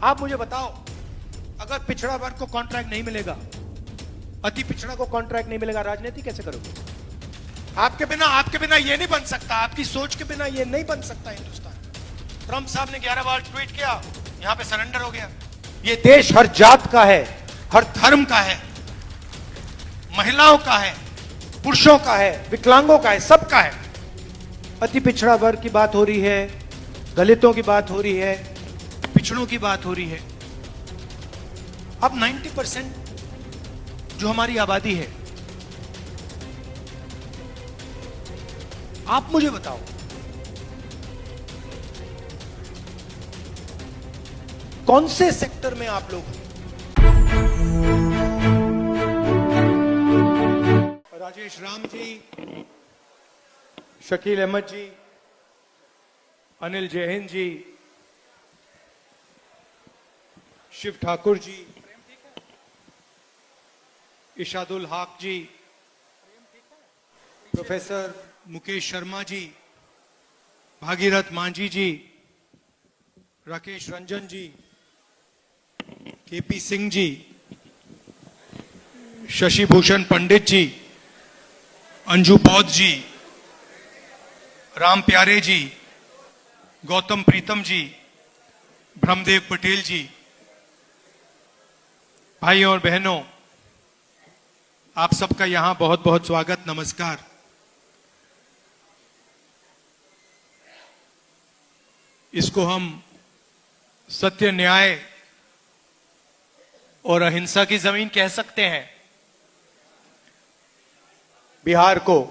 आप मुझे बताओ, अगर पिछड़ा वर्ग को कॉन्ट्रैक्ट नहीं मिलेगा, अति पिछड़ा को कॉन्ट्रैक्ट नहीं मिलेगा, राजनीति कैसे करोगे? आपके बिना ये नहीं बन सकता, आपकी सोच के बिना ये नहीं बन सकता हिंदुस्तान। ट्रंप साहब ने 11 बार ट्वीट किया, यहां पे सरेंडर हो गया। ये देश हर जात का है, हर धर्म का है, महिलाओं का है, पुरुषों का है, विकलांगों का है, सबका है। अति पिछड़ा वर्ग की बात हो रही है, दलितों की बात हो रही है, पिछड़ों की बात हो रही है। अब 90% जो हमारी आबादी है, आप मुझे बताओ, कौन से सेक्टर में आप लोग हैं? राजेश राम जी, शकील अहमद जी, अनिल जैन जी, शिव ठाकुर जी, इशादुल हक जी, प्रोफेसर मुकेश शर्मा जी, भागीरथ मांझी जी, राकेश रंजन जी, केपी सिंह जी, शशि भूषण पंडित जी, अंजू बौद्ध जी, राम प्यारे जी, गौतम प्रीतम जी, ब्रह्मदेव पटेल जी, भाई और बहनों, आप सबका यहां बहुत बहुत स्वागत, नमस्कार। इसको हम सत्य, न्याय और अहिंसा की जमीन कह सकते हैं। बिहार को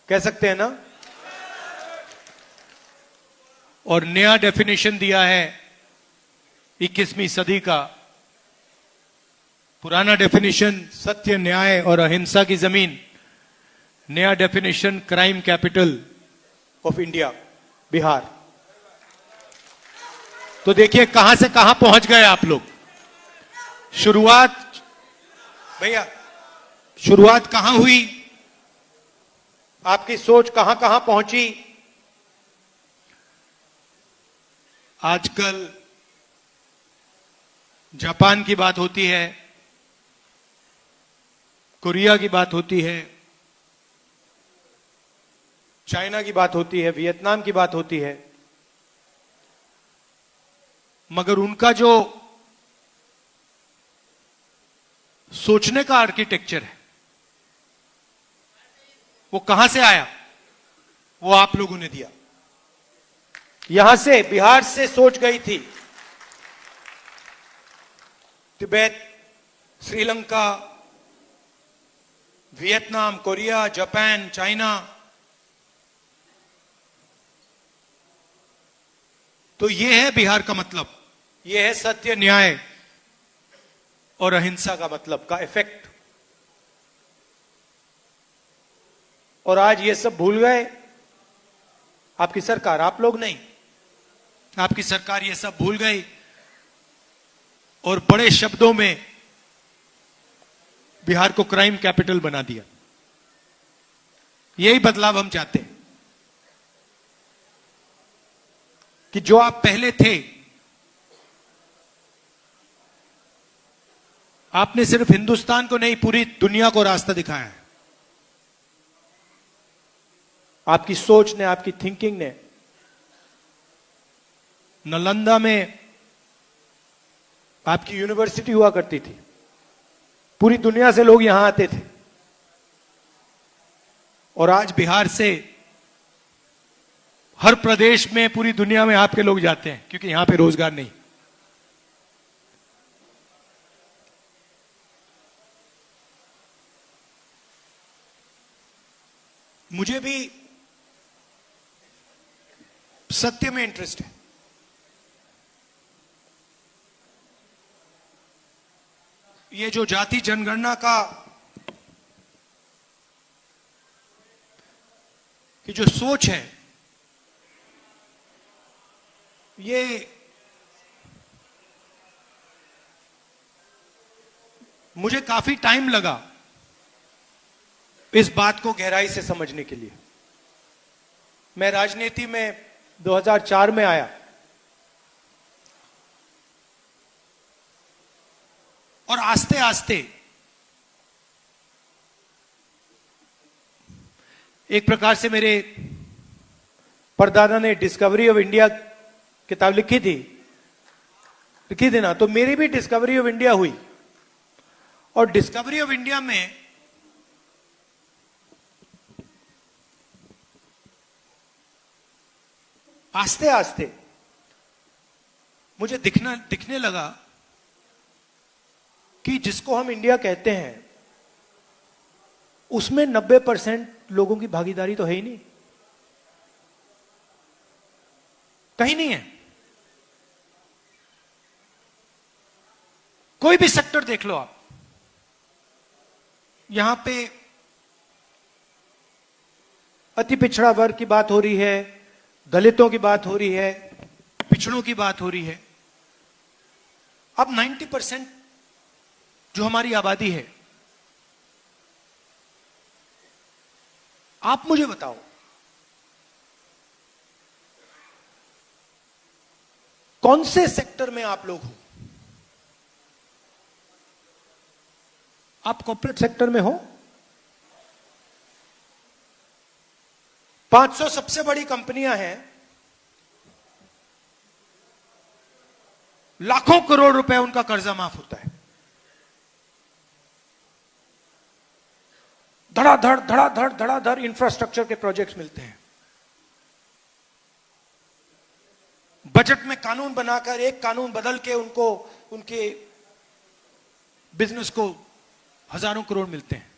कह सकते हैं ना? और नया डेफिनेशन दिया है 21वीं सदी का। पुराना डेफिनेशन सत्य, न्याय और अहिंसा की जमीन, नया definition crime capital of India, Bihar. तो देखिए कहां से कहां पहुंच गए आप लोग। शुरुआत भैया, शुरुआत कहां हुई, आपकी सोच कहां कहां पहुंची। आजकल जापान की बात होती है, कोरिया की बात होती है, चाइना की बात होती है, वियतनाम की बात होती है, मगर उनका जो सोचने का आर्किटेक्चर है वो कहां से आया? वो आप लोगों ने दिया। यहां से, बिहार से सोच गई थी। Tibet, Sri Lanka, Vietnam, Korea, Japan, China. तो यह है बिहार का मतलब, यह है सत्य, न्याय और अहिंसा का मतलब, का इफेक्ट। और आज ये सब भूल गए आपकी सरकार, आप लोग नहीं, आपकी सरकार ये सब भूल गई और बड़े शब्दों में बिहार को क्राइम कैपिटल बना दिया। यही बदलाव हम चाहते हैं कि जो आप पहले थे, आपने सिर्फ हिंदुस्तान को नहीं, पूरी दुनिया को रास्ता दिखाया है। आपकी सोच ने, आपकी थिंकिंग ने। नालंदा में आपकी यूनिवर्सिटी हुआ करती थी, पूरी दुनिया से लोग यहां आते थे। और आज बिहार से हर प्रदेश में, पूरी दुनिया में आपके लोग जाते हैं, क्योंकि यहां पे रोजगार नहीं। मुझे भी सत्य में इंटरेस्ट है। ये जो जाति जनगणना का कि जो सोच है, ये मुझे काफी टाइम लगा इस बात को गहराई से समझने के लिए। मैं राजनीति में 2004 में आया और आस्ते आस्ते एक प्रकार से मेरे परदादा ने डिस्कवरी ऑफ इंडिया किताब लिखी थी ना, तो मेरी भी डिस्कवरी ऑफ इंडिया हुई। और डिस्कवरी ऑफ इंडिया में आस्ते आस्ते मुझे दिखने लगा कि जिसको हम इंडिया कहते हैं उसमें 90% लोगों की भागीदारी तो है ही नहीं, कहीं नहीं है। कोई भी सेक्टर देख लो आप, यहां पे अति पिछड़ा वर्ग की बात हो रही है, दलितों की बात हो रही है, पिछड़ों की बात हो रही है। अब 90% जो हमारी आबादी है, आप मुझे बताओ कौन से सेक्टर में आप लोग हो? आप कॉर्पोरेट सेक्टर में हो? 500 सबसे बड़ी कंपनियां हैं, लाखों करोड़ रुपए उनका कर्जा माफ होता है। धड़ाधड़ इंफ्रास्ट्रक्चर के प्रोजेक्ट्स मिलते हैं। बजट में कानून बनाकर एक कानून बदल के उनको उनके बिजनेस को हजारों करोड़ मिलते हैं।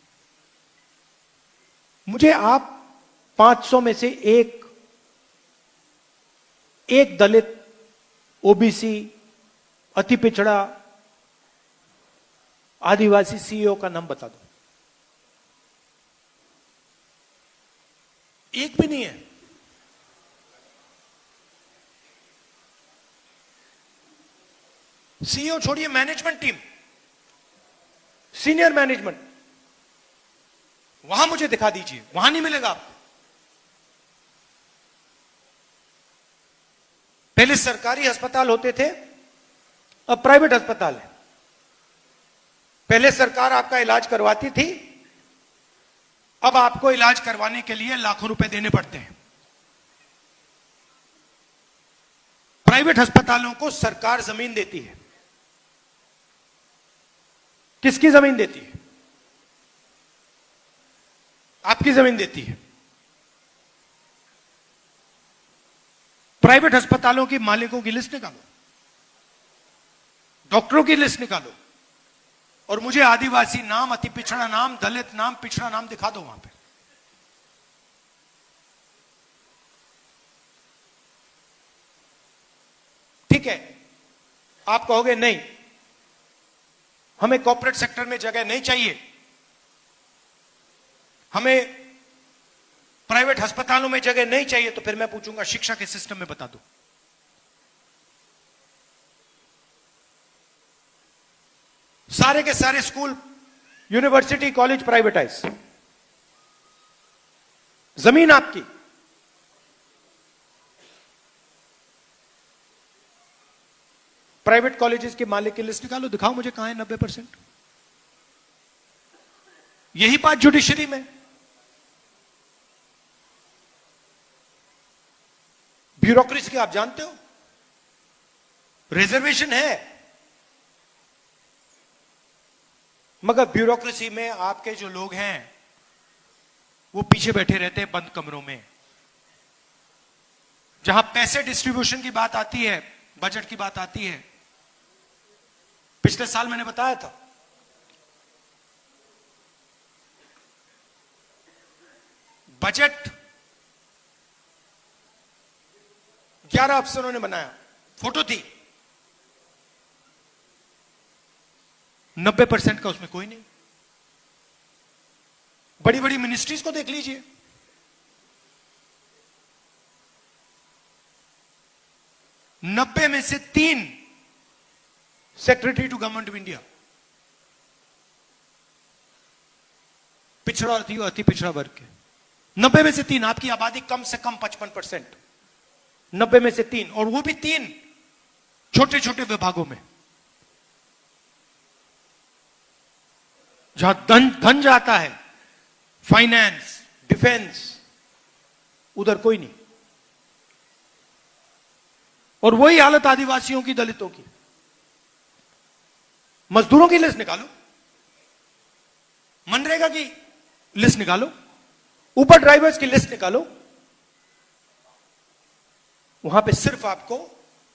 मुझे आप 500 में से एक दलित, ओबीसी, अति पिछड़ा, आदिवासी सीईओ का नाम बता दो। एक भी नहीं है। सीईओ छोड़िए, मैनेजमेंट टीम, सीनियर मैनेजमेंट, वहां मुझे दिखा दीजिए, वहां नहीं मिलेगा आपको। पहले सरकारी अस्पताल होते थे, अब प्राइवेट अस्पताल है। पहले सरकार आपका इलाज करवाती थी, अब आपको इलाज करवाने के लिए लाखों रुपए देने पड़ते हैं। प्राइवेट अस्पतालों को सरकार जमीन देती है। किसकी जमीन देती है? आपकी जमीन देती है। प्राइवेट अस्पतालों के मालिकों की लिस्ट निकालो, डॉक्टरों की लिस्ट निकालो, और मुझे आदिवासी नाम, अति पिछड़ा नाम, दलित नाम, पिछड़ा नाम दिखा दो वहां पे। ठीक है, आप कहोगे नहीं, हमें कॉर्पोरेट सेक्टर में जगह नहीं चाहिए, हमें प्राइवेट अस्पतालों में जगह नहीं चाहिए। तो फिर मैं पूछूंगा, शिक्षा के सिस्टम में बता दो। सारे के सारे स्कूल, यूनिवर्सिटी, कॉलेज प्राइवेटाइज, जमीन आपकी, प्राइवेट कॉलेजेस के मालिक की लिस्ट निकालो, दिखाओ मुझे कहां है 90%। यही बात जुडिशरी में। ब्यूरोक्रेसी की आप जानते हो, रिजर्वेशन है, मगर ब्यूरोक्रेसी में आपके जो लोग हैं वो पीछे बैठे रहते हैं बंद कमरों में। जहां पैसे डिस्ट्रीब्यूशन की बात आती है, बजट की बात आती है, पिछले साल मैंने बताया था, बजट 11 अफसरों ने बनाया, फोटो थी, 90% का उसमें कोई नहीं। बड़ी बड़ी मिनिस्ट्रीज को देख लीजिए, नब्बे में से 3 secretary to government of India पिछड़ा और अति पिछड़ा वर्ग के। 90 में से 3। आपकी आबादी कम से कम 55%, 90 में से 3, और वो भी 3 छोटे छोटे विभागों में। जहां धन धन जाता है, फाइनेंस, डिफेंस, उधर कोई नहीं। और वही हालत आदिवासियों की, दलितों की। मजदूरों की लिस्ट निकालो, मनरेगा की लिस्ट निकालो, ऊपर ड्राइवर्स की लिस्ट निकालो, वहां पे सिर्फ आपको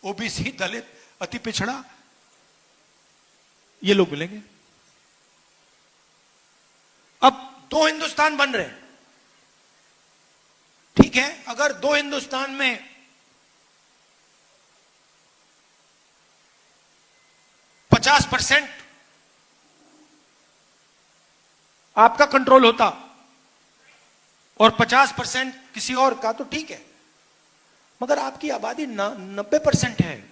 ओबीसी, दलित, अति पिछड़ा, ये लोग मिलेंगे। अब दो हिंदुस्तान बन रहे हैं, ठीक है। अगर दो हिंदुस्तान में 50% आपका कंट्रोल होता और 50% किसी और का, तो ठीक है। मगर आपकी आबादी 90% है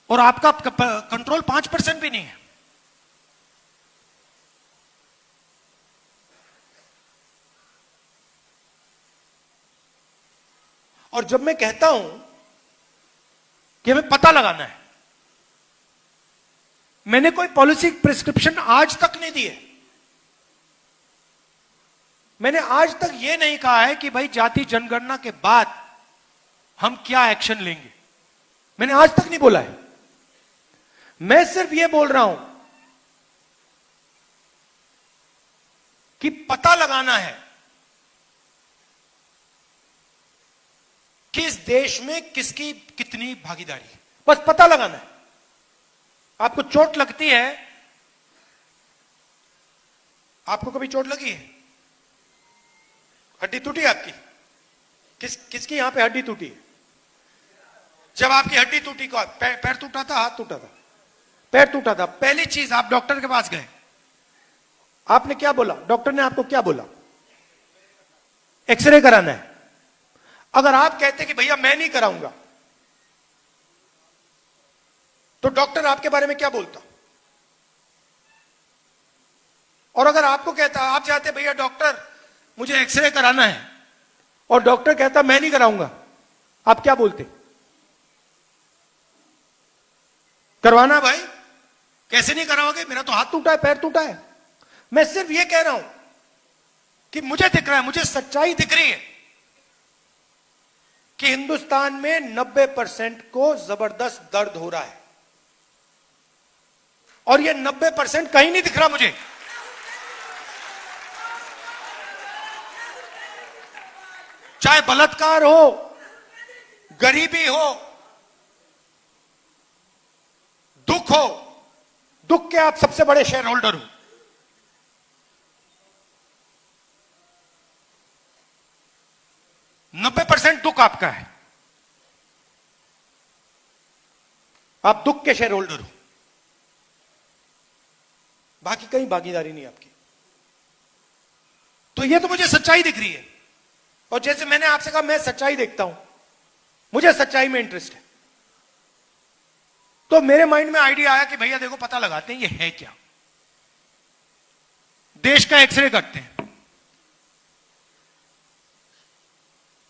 और आपका कंट्रोल 5% भी नहीं है। और जब मैं कहता हूं कि हमें पता लगाना है, मैंने कोई पॉलिसी प्रिस्क्रिप्शन आज तक नहीं दी है। मैंने आज तक यह नहीं कहा है कि भाई जाति जनगणना के बाद हम क्या एक्शन लेंगे, मैंने आज तक नहीं बोला है। मैं सिर्फ यह बोल रहा हूं कि पता लगाना है कि इस देश में किसकी कितनी भागीदारी है, बस पता लगाना है। आपको चोट लगती है, आपको कभी चोट लगी है, हड्डी टूटी आपकी, किसकी यहां पे हड्डी टूटी है? जब आपकी हड्डी टूटी, को पैर टूटा था, हाथ टूटा था, पैर टूटा था, पहली चीज आप डॉक्टर के पास गए, आपने क्या बोला? डॉक्टर ने आपको क्या बोला? एक्सरे कराना है। अगर आप कहते कि भैया मैं नहीं कराऊंगा, तो डॉक्टर आपके बारे में क्या बोलता? और अगर आपको कहता, आप चाहते भैया डॉक्टर मुझे एक्सरे कराना है, और डॉक्टर कहता मैं नहीं कराऊंगा, आप क्या बोलते? करवाना भाई, कैसे नहीं कराओगे, मेरा तो हाथ टूटा है, पैर टूटा है। मैं सिर्फ यह कह रहा हूं कि मुझे दिख रहा है, मुझे सच्चाई दिख रही है कि हिंदुस्तान में 90% को जबरदस्त दर्द हो रहा है, और यह 90% कहीं नहीं दिख रहा मुझे। चाहे बलात्कार हो, गरीबी हो, दुख हो, दुख के आप सबसे बड़े शेयर होल्डर हो। नब्बे % दुख आपका है, आप दुख के शेयर होल्डर हो, बाकी कहीं भागीदारी नहीं आपकी। तो यह तो मुझे सच्चाई दिख रही है, और जैसे मैंने आपसे कहा मैं सच्चाई देखता हूं, मुझे सच्चाई में इंटरेस्ट है। तो मेरे माइंड में आइडिया आया कि भैया देखो पता लगाते हैं ये है क्या, देश का एक्सरे करते हैं।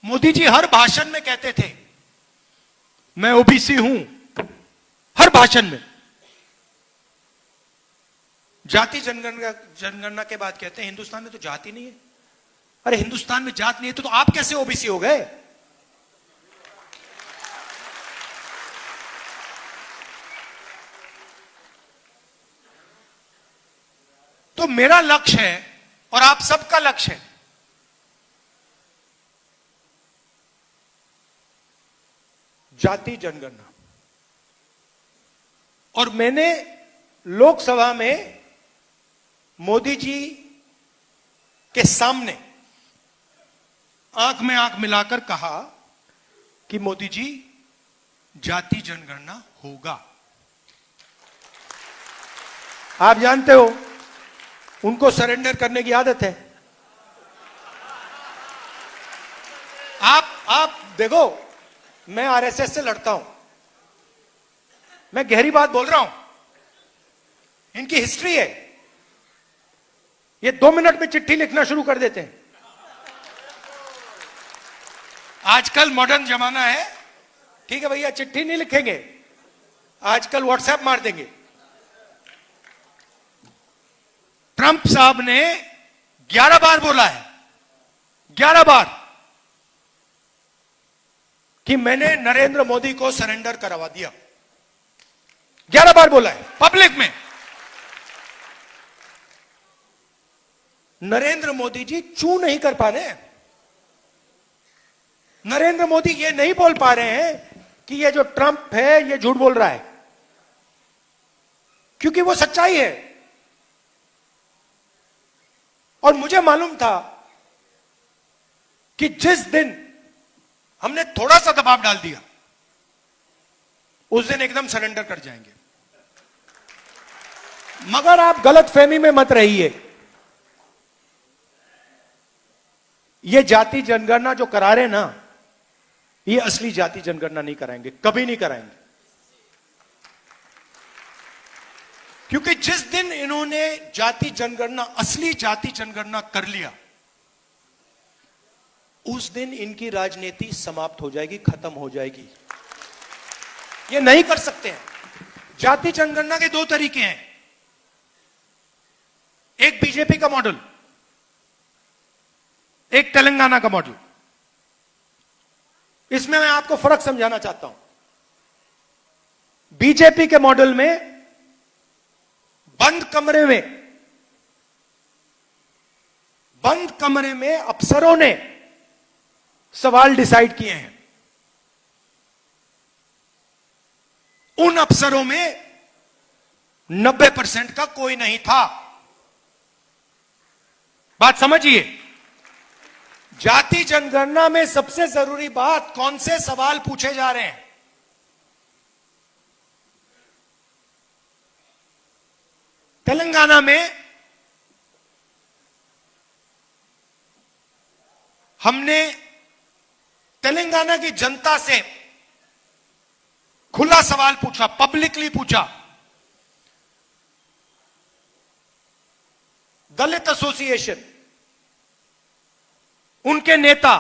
मोदी जी हर भाषण में कहते थे मैं ओबीसी हूं, हर भाषण में। जाति जनगणना के बाद कहते हैं हिंदुस्तान में तो जाति नहीं है। अरे हिंदुस्तान में जात नहीं है तो आप कैसे ओबीसी हो गए? तो मेरा लक्ष्य है और आप सबका लक्ष्य है जाति जनगणना। और मैंने लोकसभा में मोदी जी के सामने आंख में आंख मिलाकर कहा कि मोदी जी जाति जनगणना होगा। आप जानते हो उनको सरेंडर करने की आदत है। आप देखो, मैं आरएसएस से लड़ता हूं, मैं गहरी बात बोल रहा हूं। इनकी हिस्ट्री है, ये 2 मिनट में चिट्ठी लिखना शुरू कर देते हैं। आजकल मॉडर्न जमाना है, ठीक है भैया, चिट्ठी नहीं लिखेंगे, आजकल व्हाट्सएप मार देंगे। ट्रंप साहब ने 11 बार बोला है, 11 बार, कि मैंने नरेंद्र मोदी को सरेंडर करवा दिया। 11 बार बोला है पब्लिक में। नरेंद्र मोदी जी चू नहीं कर पा रहे हैं। नरेंद्र मोदी ये नहीं बोल पा रहे हैं कि ये जो ट्रंप है ये झूठ बोल रहा है, क्योंकि वो सच्चाई है। और मुझे मालूम था कि जिस दिन हमने थोड़ा सा दबाव डाल दिया, उस दिन एकदम सरेंडर कर जाएंगे। मगर आप गलत फहमी में मत रहिए। ये जाति जनगणना जो करा रहे ना, ये असली जाति जनगणना नहीं कराएंगे, कभी नहीं कराएंगे। क्योंकि जिस दिन इन्होंने जाति जनगणना, असली जाति जनगणना कर लिया, उस दिन इनकी राजनीति समाप्त हो जाएगी, खत्म हो जाएगी। ये नहीं कर सकते हैं। जाति जनगणना के दो तरीके हैं। एक बीजेपी का मॉडल, एक तेलंगाना का मॉडल। इसमें मैं आपको फर्क समझाना चाहता हूं। बीजेपी के मॉडल में बंद कमरे में अफसरों ने सवाल डिसाइड किए हैं। उन अफसरों में 90% का कोई नहीं था। बात समझिए। जाति जनगणना में सबसे जरूरी बात, कौन से सवाल पूछे जा रहे हैं। तेलंगाना में हमने तेलंगाना की जनता से खुला सवाल पूछा, पब्लिकली पूछा। दलित एसोसिएशन, उनके नेता,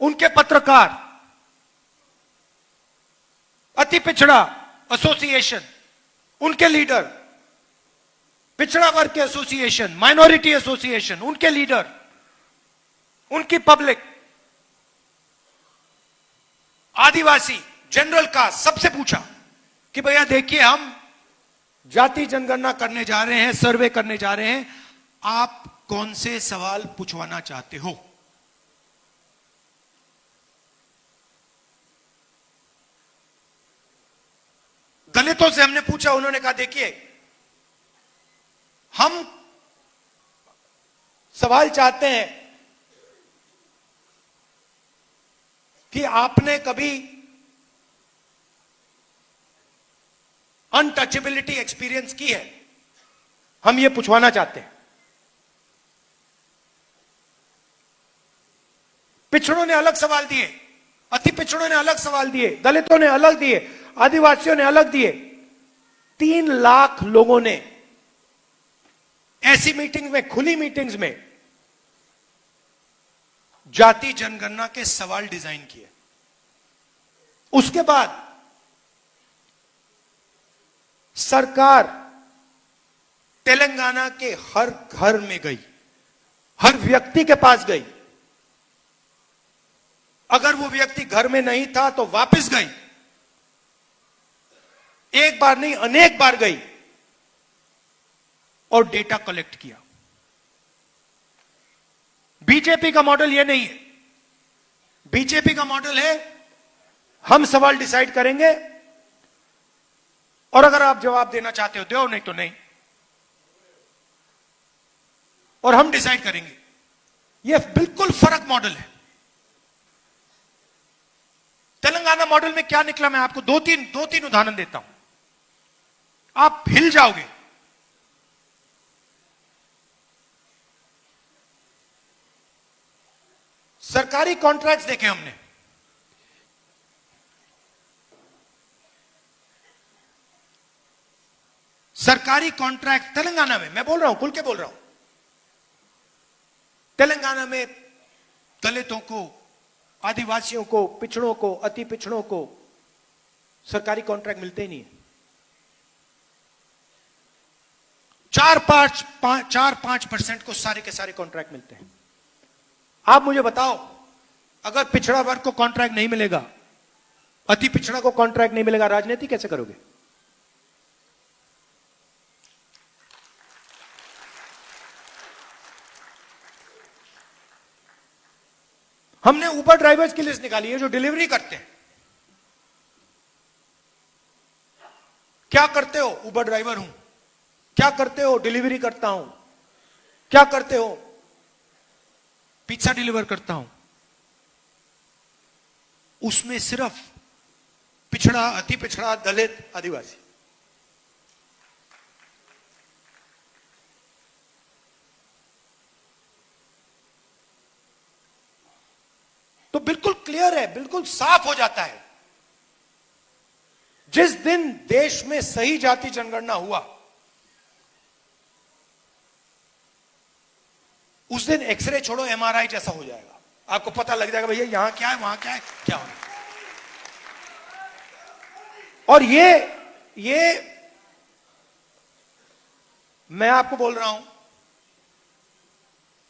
उनके पत्रकार, अति पिछड़ा एसोसिएशन, उनके लीडर, पिछड़ा वर्ग के एसोसिएशन, माइनॉरिटी एसोसिएशन, उनके लीडर, उनकी पब्लिक, आदिवासी, जनरल कास्ट, सबसे पूछा कि भैया देखिए, हम जाति जनगणना करने जा रहे हैं, सर्वे करने जा रहे हैं, आप कौन से सवाल पूछवाना चाहते हो। दलितों से हमने पूछा, उन्होंने कहा देखिए, हम सवाल चाहते हैं कि आपने कभी अनटचेबिलिटी एक्सपीरियंस की है, हम ये पूछवाना चाहते हैं। पिछड़ों ने अलग सवाल दिए, अति पिछड़ों ने अलग सवाल दिए, दलितों ने अलग दिए, आदिवासियों ने अलग दिए। 3 लाख लोगों ने ऐसी मीटिंग में, खुली मीटिंग्स में जाति जनगणना के सवाल डिजाइन किए। उसके बाद सरकार तेलंगाना के हर घर में गई, हर व्यक्ति के पास गई। अगर वो व्यक्ति घर में नहीं था तो वापस गई। एक बार नहीं, अनेक बार गई और डेटा कलेक्ट किया। बीजेपी का मॉडल यह नहीं है। बीजेपी का मॉडल है, हम सवाल डिसाइड करेंगे और अगर आप जवाब देना चाहते हो दो, नहीं तो नहीं, और हम डिसाइड करेंगे। यह बिल्कुल फर्क मॉडल है। तेलंगाना मॉडल में क्या निकला, मैं आपको दो तीन उदाहरण देता हूं, आप हिल जाओगे। सरकारी कॉन्ट्रैक्ट्स देखे हमने। सरकारी कॉन्ट्रैक्ट तेलंगाना में, मैं बोल रहा हूं, खुल के बोल रहा हूं, तेलंगाना में दलितों को, आदिवासियों को, पिछड़ों को, अति पिछड़ों को सरकारी कॉन्ट्रैक्ट मिलते ही नहीं है। 4-5% को सारे के सारे कॉन्ट्रैक्ट मिलते हैं। आप मुझे बताओ, अगर पिछड़ा वर्ग को कॉन्ट्रैक्ट नहीं मिलेगा, अति पिछड़ा को कॉन्ट्रैक्ट नहीं मिलेगा, राजनीति कैसे करोगे? हमने उबर ड्राइवर्स की लिस्ट निकाली है जो डिलीवरी करते हैं। क्या करते हो? उबर ड्राइवर हूं। क्या करते हो? डिलीवरी करता हूं। क्या करते हो? पिज्जा डिलीवर करता हूं। उसमें सिर्फ पिछड़ा, अति पिछड़ा, दलित, आदिवासी। तो बिल्कुल क्लियर है, बिल्कुल साफ हो जाता है। जिस दिन देश में सही जाति जनगणना हुआ, उस दिन एक्सरे छोड़ो एमआरआई जैसा हो जाएगा। आपको पता लग जाएगा भैया यहां क्या है, वहां क्या है, क्या हो रहा है। और ये मैं आपको बोल रहा हूं,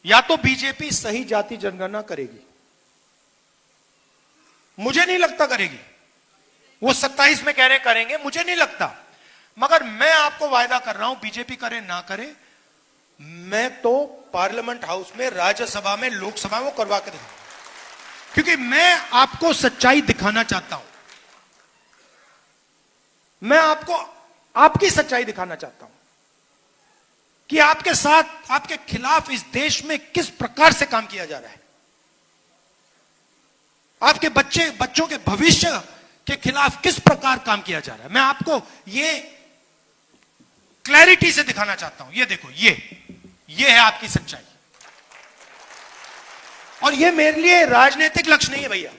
या तो बीजेपी सही जाति जनगणना करेगी, मुझे नहीं लगता करेगी। वो 27 में कह रहे करेंगे, मुझे नहीं लगता। मगर मैं आपको वायदा कर रहा हूं, बीजेपी करे ना करे, मैं तो पार्लियामेंट हाउस में, राज्यसभा में, लोकसभा में वो करवा के दूंगा। क्योंकि मैं आपको सच्चाई दिखाना चाहता हूं। मैं आपको आपकी सच्चाई दिखाना चाहता हूं कि आपके साथ, आपके खिलाफ इस देश में किस प्रकार से काम किया जा रहा है। आपके बच्चों के भविष्य के खिलाफ किस प्रकार काम किया जा रहा है। मैं आपको ये क्लैरिटी से दिखाना चाहता हूं। ये देखो, ये है आपकी सच्चाई। और ये मेरे लिए राजनीतिक लक्ष्य नहीं है भैया।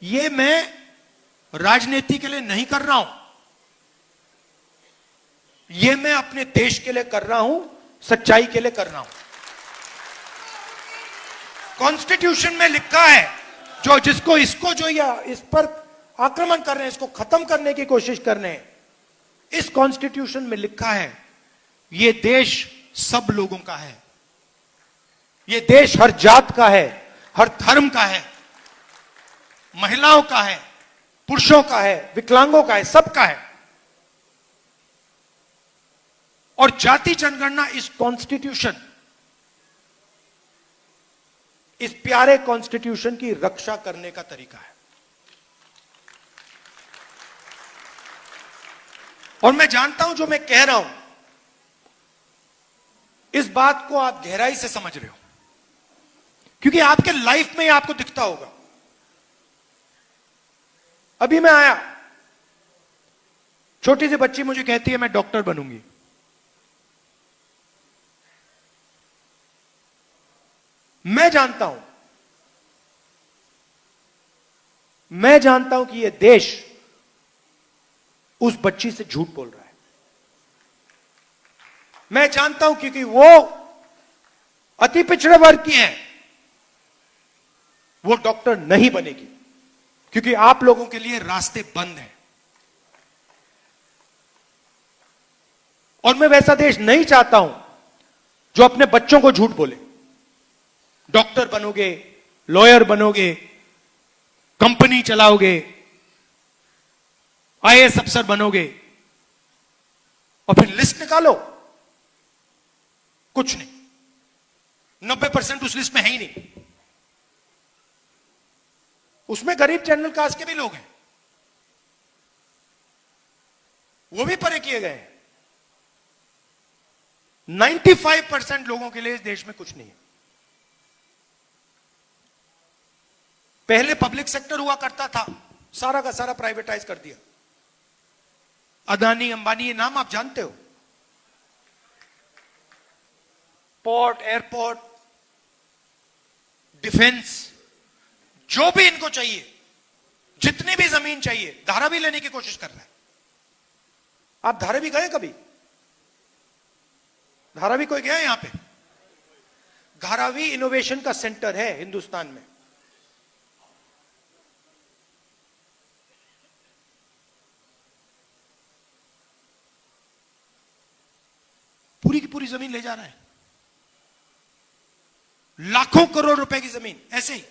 ये मैं राजनीति के लिए नहीं कर रहा हूं, ये मैं अपने देश के लिए कर रहा हूं, सच्चाई के लिए कर रहा हूं। कॉन्स्टिट्यूशन में लिखा है, जो इस पर आक्रमण कर रहे हैं, इसको खत्म करने की कोशिश कर रहे हैं, इस कॉन्स्टिट्यूशन में लिखा है ये देश सब लोगों का है। ये देश हर जात का है, हर धर्म का है, महिलाओं का है, पुरुषों का है, विकलांगों का है, सबका है। और जाति जनगणना इस कॉन्स्टिट्यूशन, इस प्यारे कॉन्स्टिट्यूशन की रक्षा करने का तरीका है। और मैं जानता हूं जो मैं कह रहा हूं, इस बात को आप गहराई से समझ रहे हो, क्योंकि आपके लाइफ में आपको दिखता होगा। अभी मैं आया, छोटी सी बच्ची मुझे कहती है मैं डॉक्टर बनूंगी। मैं जानता हूं कि यह देश उस बच्ची से झूठ बोल रहा है। मैं जानता हूं क्योंकि वो अति पिछड़े वर्ग की है, वो डॉक्टर नहीं बनेगी, क्योंकि आप लोगों के लिए रास्ते बंद हैं। और मैं वैसा देश नहीं चाहता हूं जो अपने बच्चों को झूठ बोले। डॉक्टर बनोगे, लॉयर बनोगे, कंपनी चलाओगे, आईएएस अफसर बनोगे, और फिर लिस्ट निकालो, कुछ नहीं, 90% उस लिस्ट में है ही नहीं। उसमें गरीब जनरल कास्ट के भी लोग हैं, वो भी परे किए गए हैं। 95% लोगों के लिए इस देश में कुछ नहीं है। पहले पब्लिक सेक्टर हुआ करता था, सारा का सारा प्राइवेटाइज कर दिया। अदानी, अंबानी, ये नाम आप जानते हो। पोर्ट, एयरपोर्ट, डिफेंस, जो भी इनको चाहिए, जितनी भी जमीन चाहिए, धारावी लेने की कोशिश कर रहा है। आप धारावी गए कभी? धारावी कोई गया यहां पे? धारावी इनोवेशन का सेंटर है हिंदुस्तान में। पूरी की पूरी जमीन ले जा रहा है, लाखों करोड़ रुपए की जमीन ऐसे ही।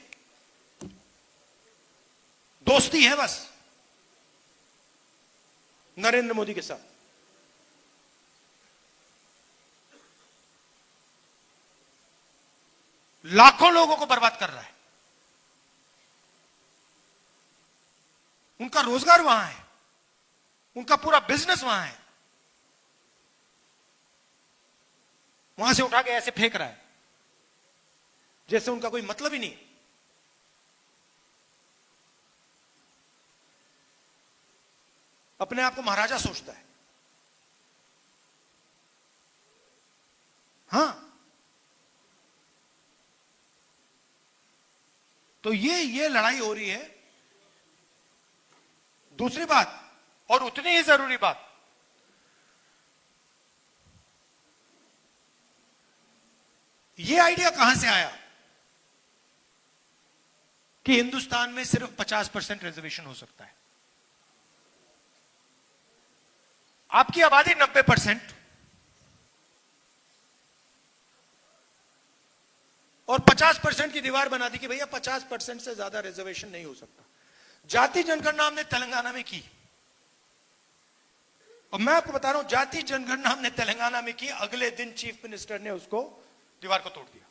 दोस्ती है बस नरेंद्र मोदी के साथ। लाखों लोगों को बर्बाद कर रहा है, उनका रोजगार वहां है, उनका पूरा बिजनेस वहां है, वहां से उठा के ऐसे फेंक रहा है जैसे उनका कोई मतलब ही नहीं। अपने आप को महाराजा सोचता है। हां, तो ये लड़ाई हो रही है। दूसरी बात, और उतनी ही जरूरी बात, ये आइडिया कहां से आया कि हिंदुस्तान में सिर्फ 50% रिजर्वेशन हो सकता है? आपकी आबादी 90% और 50% की दीवार बना दी कि भैया 50% से ज्यादा रिजर्वेशन नहीं हो सकता। जाति जनगणना हमने तेलंगाना में की, और मैं आपको बता रहा हूं, जाति जनगणना हमने तेलंगाना में की, अगले दिन चीफ मिनिस्टर ने उसको दीवार को तोड़ दिया।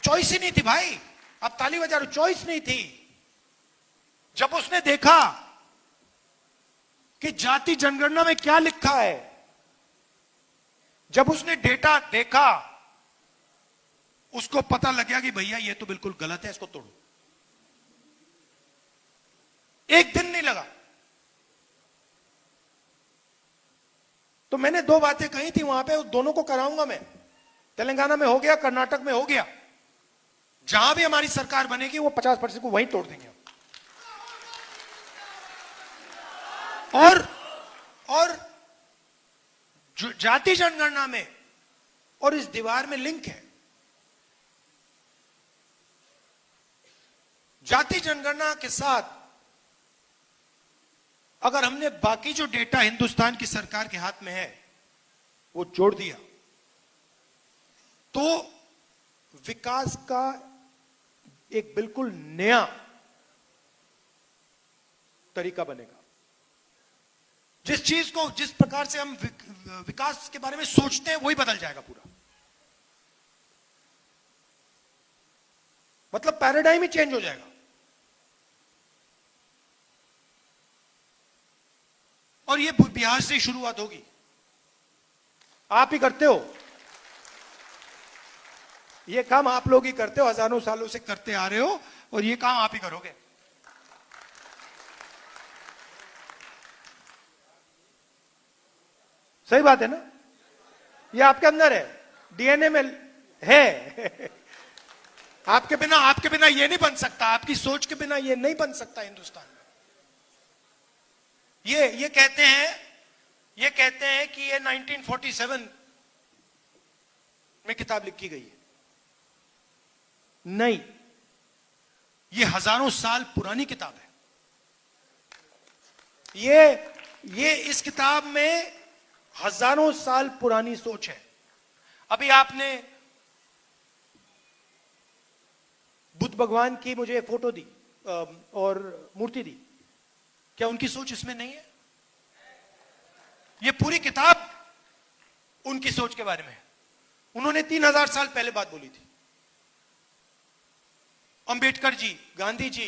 चॉइस ही नहीं थी भाई, आप ताली बजा रहे हो, चॉइस नहीं थी। जब उसने देखा कि जाति जनगणना में क्या लिखा है, जब उसने डेटा देखा, उसको पता लग गया कि भैया ये तो बिल्कुल गलत है, इसको तोड़ो। एक दिन नहीं लगा। तो मैंने दो बातें कही थी वहां पे, दोनों को कराऊंगा मैं। तेलंगाना में हो गया, कर्नाटक में हो गया, जहां भी हमारी सरकार बनेगी वो 50% को वहीं तोड़ देंगे। और जाति जनगणना में और इस दीवार में लिंक है। जाति जनगणना के साथ अगर हमने बाकी जो डेटा हिंदुस्तान की सरकार के हाथ में है वो जोड़ दिया, तो विकास का एक बिल्कुल नया तरीका बनेगा। जिस चीज को, जिस प्रकार से हम विकास के बारे में सोचते हैं, वही बदल जाएगा पूरा। मतलब पैराडाइम ही चेंज हो जाएगा। और ये बिहार से ही शुरुआत होगी। आप ही करते हो ये काम, आप लोग ही करते हो, हजारों सालों से करते आ रहे हो, और ये काम आप ही करोगे। सही बात है ना? ये आपके अंदर है, डीएनए में है। आपके बिना ये नहीं बन सकता, आपकी सोच के बिना ये नहीं बन सकता हिंदुस्तान में। ये कहते हैं कि ये 1947 में किताब लिखी गई है। नहीं, ये हजारों साल पुरानी किताब है। ये इस किताब में हजारों साल पुरानी सोच है। अभी आपने बुद्ध भगवान की मुझे फोटो दी और मूर्ति दी, क्या उनकी सोच इसमें नहीं है? ये पूरी किताब उनकी सोच के बारे में है। उन्होंने 3000 साल पहले बात बोली थी। अंबेडकर जी, गांधी जी,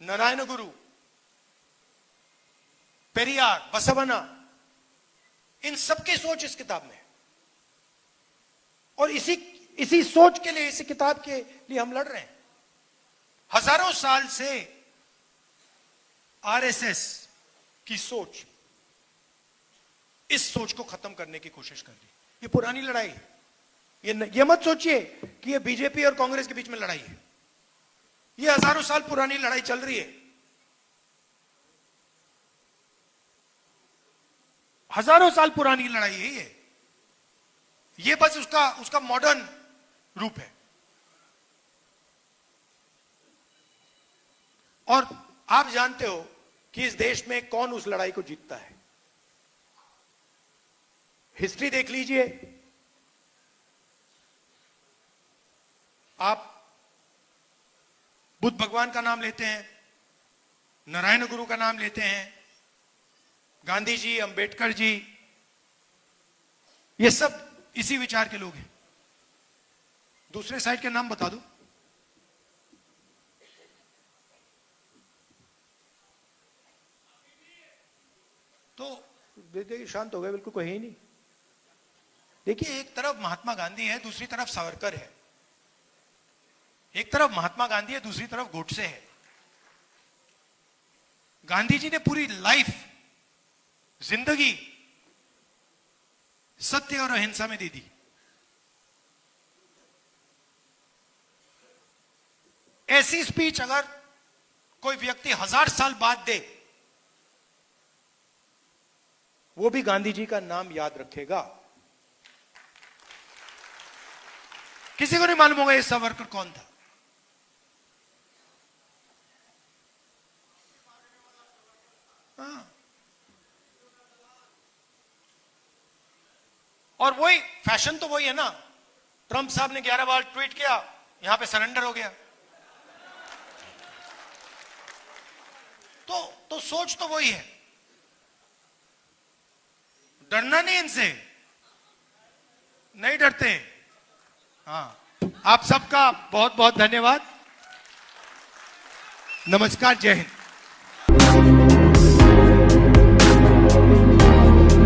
नारायण गुरु, पेरियार, बसवन्ना, इन सबकी सोच इस किताब में है। और इसी सोच के लिए, इसी किताब के लिए हम लड़ रहे हैं। हजारों साल से आरएसएस की सोच इस सोच को खत्म करने की कोशिश कर रही। ये पुरानी लड़ाई है। ये मत सोचिए कि ये बीजेपी और कांग्रेस के बीच में लड़ाई है। ये हजारों साल पुरानी लड़ाई चल रही है। हजारों साल पुरानी लड़ाई है ये बस उसका मॉडर्न रूप है। और आप जानते हो कि इस देश में कौन उस लड़ाई को जीतता है। हिस्ट्री देख लीजिए। आप बुद्ध भगवान का नाम लेते हैं, नारायण गुरु का नाम लेते हैं, गांधी जी, अंबेडकर जी, ये सब इसी विचार के लोग हैं। दूसरे साइड के नाम बता दो। तो देखिए शांत हो गए, बिल्कुल कोई है ही नहीं। देखिए एक तरफ महात्मा गांधी है, दूसरी तरफ सावरकर है। एक तरफ महात्मा गांधी है, दूसरी तरफ गोडसे है। गांधी जी ने पूरी लाइफ, जिंदगी सत्य और अहिंसा में दे दी। ऐसी स्पीच अगर कोई व्यक्ति 1000 साल बाद दे, वो भी गांधी जी का नाम याद रखेगा। किसी को नहीं मालूम होगा ये सावरकर कौन था। हाँ। और वही फैशन तो वही है ना। ट्रंप साहब ने 11 बार ट्वीट किया, यहां पे सरेंडर हो गया। तो सोच तो वही है। डरना नहीं इनसे, नहीं डरते। हाँ, आप सबका बहुत बहुत धन्यवाद। नमस्कार, जय हिंद।